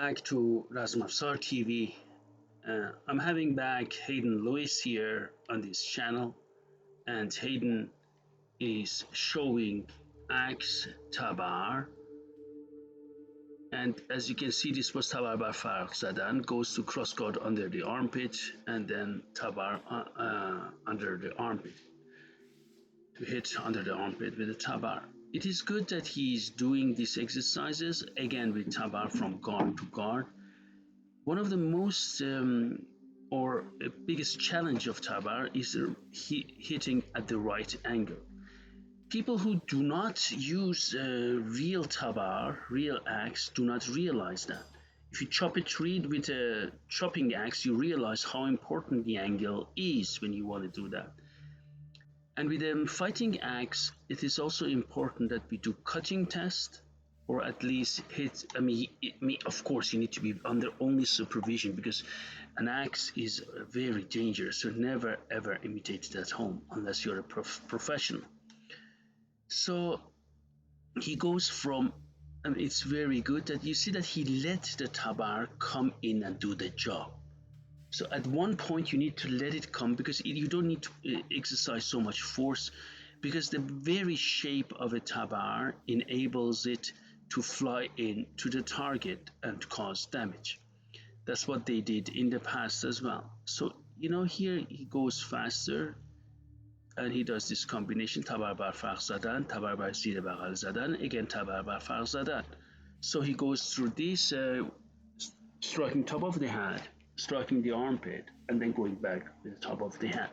Back to Razmafzar TV. I'm having back Hayden Lewis here on this channel, and Hayden is showing axe Tabar. And as you can see, this was Tabar by Zadan, goes to cross guard under the armpit, and then Tabar under the armpit, to hit under the armpit with the Tabar. It is good that he's doing these exercises again with Tabar from guard to guard. One of the most or biggest challenge of Tabar is hitting at the right angle. People who do not use real Tabar, real axe, do not realize that. If you chop a tree with a chopping axe, you realize how important the angle is when you want to do that. And with a fighting axe, it is also important that we do cutting test, or at least hit. Of course, you need to be under only supervision, because an axe is very dangerous. So never ever imitate it at home unless you're a professional. So he goes from. It's very good that you see that he let the Tabar come in and do the job. So at one point you need to let it come, because you don't need to exercise so much force, because the very shape of a Tabar enables it to fly in to the target and cause damage. That's what they did in the past as well. So here he goes faster, and he does this combination Tabar bar farq zadan, Tabar bar zir baghal zadan, again Tabar bar farq zadan. So he goes through this, striking top of the head, striking the armpit, and then going back to the top of the head.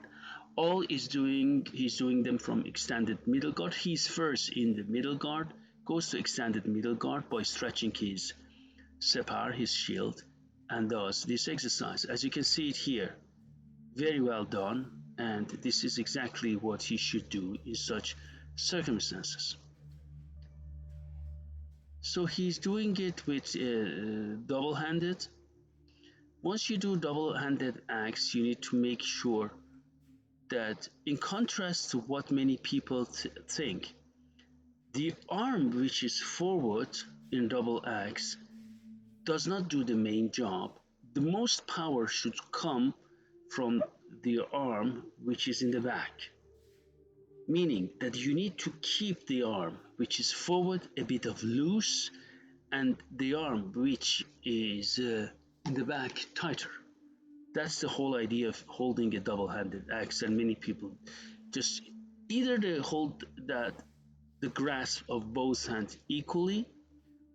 All he's doing them from extended middle guard. He's first in the middle guard, goes to extended middle guard by stretching his separ, his shield, and does this exercise. As you can see it here, very well done, and this is exactly what he should do in such circumstances. So he's doing it with double-handed. Once you do double-handed axe, you need to make sure that, in contrast to what many people think, the arm which is forward in double axe does not do the main job. The most power should come from the arm which is in the back, meaning that you need to keep the arm which is forward a bit of loose, and the arm which is in the back tighter. That's the whole idea of holding a double-handed axe, and many people just either they hold the grasp of both hands equally,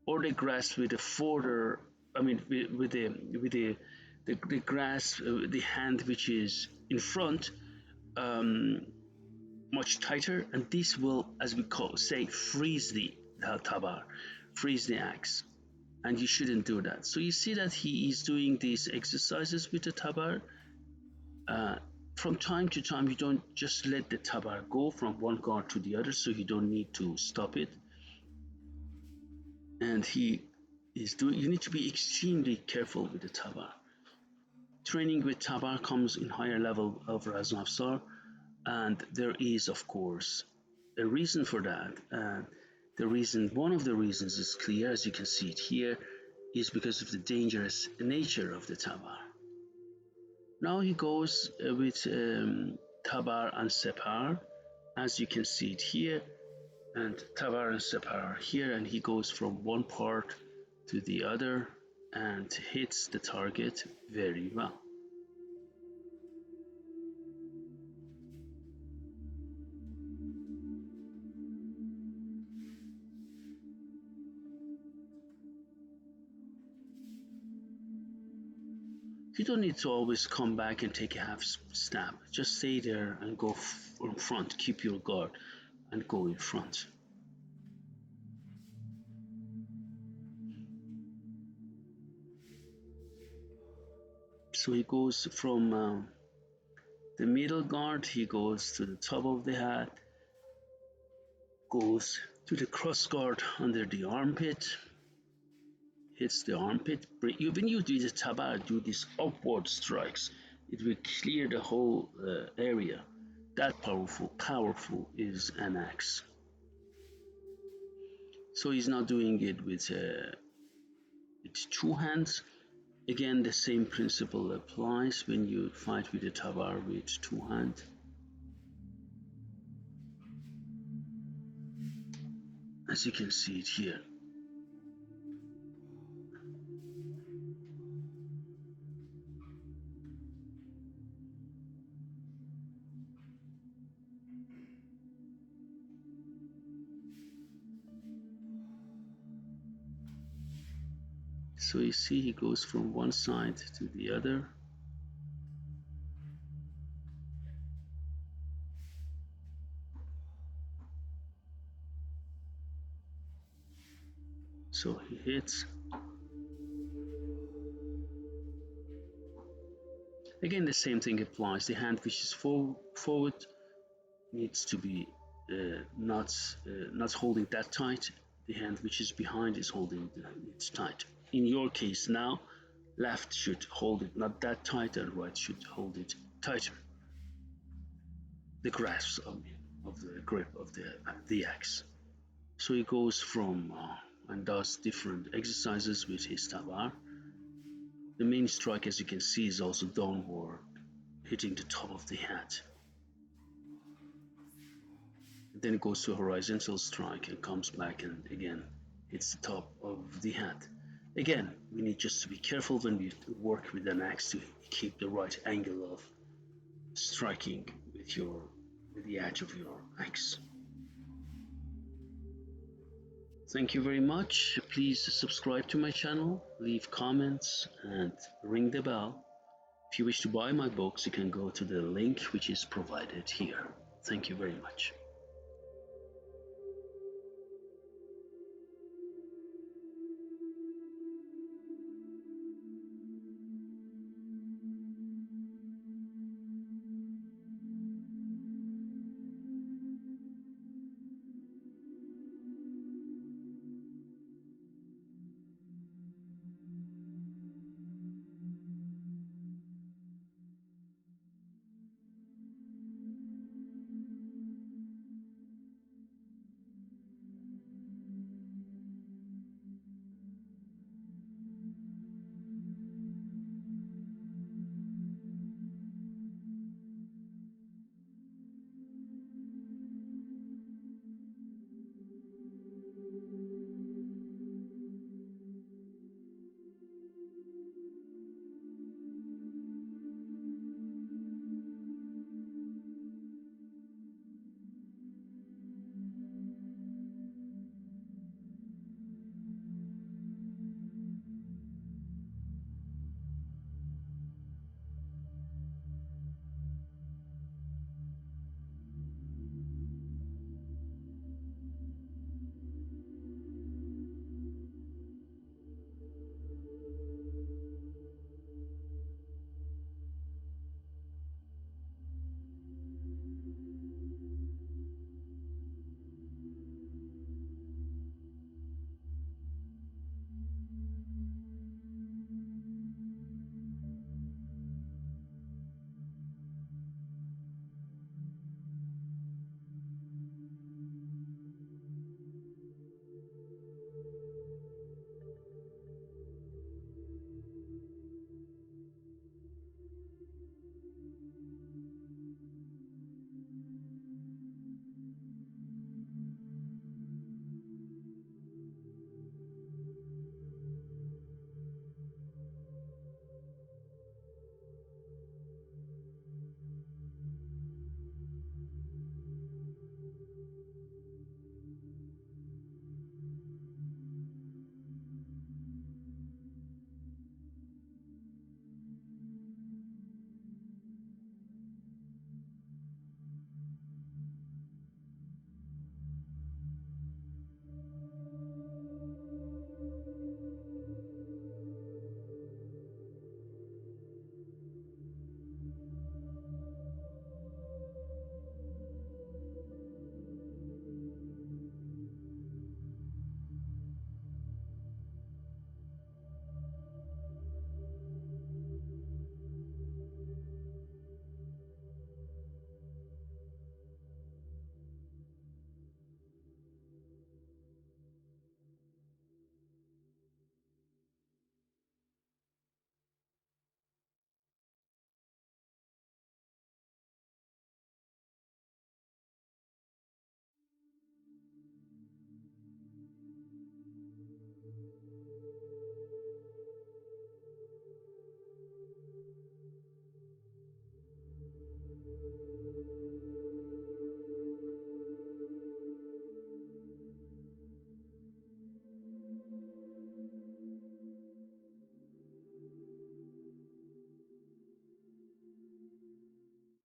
or they grasp with the grasp, the hand which is in front, much tighter, and this will, as we say, freeze the tabar, freeze the axe, and you shouldn't do that. So you see that he is doing these exercises with the tabar. From time to time, you don't just let the tabar go from one guard to the other, so you don't need to stop it. And he is doing. You need to be extremely careful with the tabar. Training with tabar comes in higher level of Razmafzar, and there is, of course, a reason for that. One of the reasons is clear, as you can see it here, is because of the dangerous nature of the tabar. Now he goes with tabar and separ, as you can see it here, and tabar and separ are here, and he goes from one part to the other and hits the target very well. You don't need to always come back and take a half step. Just stay there and go in front. Keep your guard and go in front. So he goes from the middle guard, he goes to the top of the head, goes to the cross guard under the armpit, hits the armpit. When you do the tabar, do these upward strikes, it will clear the whole area. That powerful is an axe. So he's not doing it with with two hands. Again, the same principle applies when you fight with the tabar with two hands. As you can see it here. So you see he goes from one side to the other. So he hits. Again, the same thing applies. The hand which is forward needs to be not holding that tight. The hand which is behind is holding it tight. In your case now, left should hold it not that tight, and right should hold it tighter. The grasp of the grip of the axe. So he goes from and does different exercises with his tabar. The main strike, as you can see, is also downward, hitting the top of the hat. Then it goes to a horizontal strike and comes back and again hits the top of the hat. Again, we need just to be careful when we work with an axe to keep the right angle of striking with the edge of your axe. Thank you very much. Please subscribe to my channel, leave comments, and ring the bell. If you wish to buy my books, you can go to the link which is provided here. Thank you very much.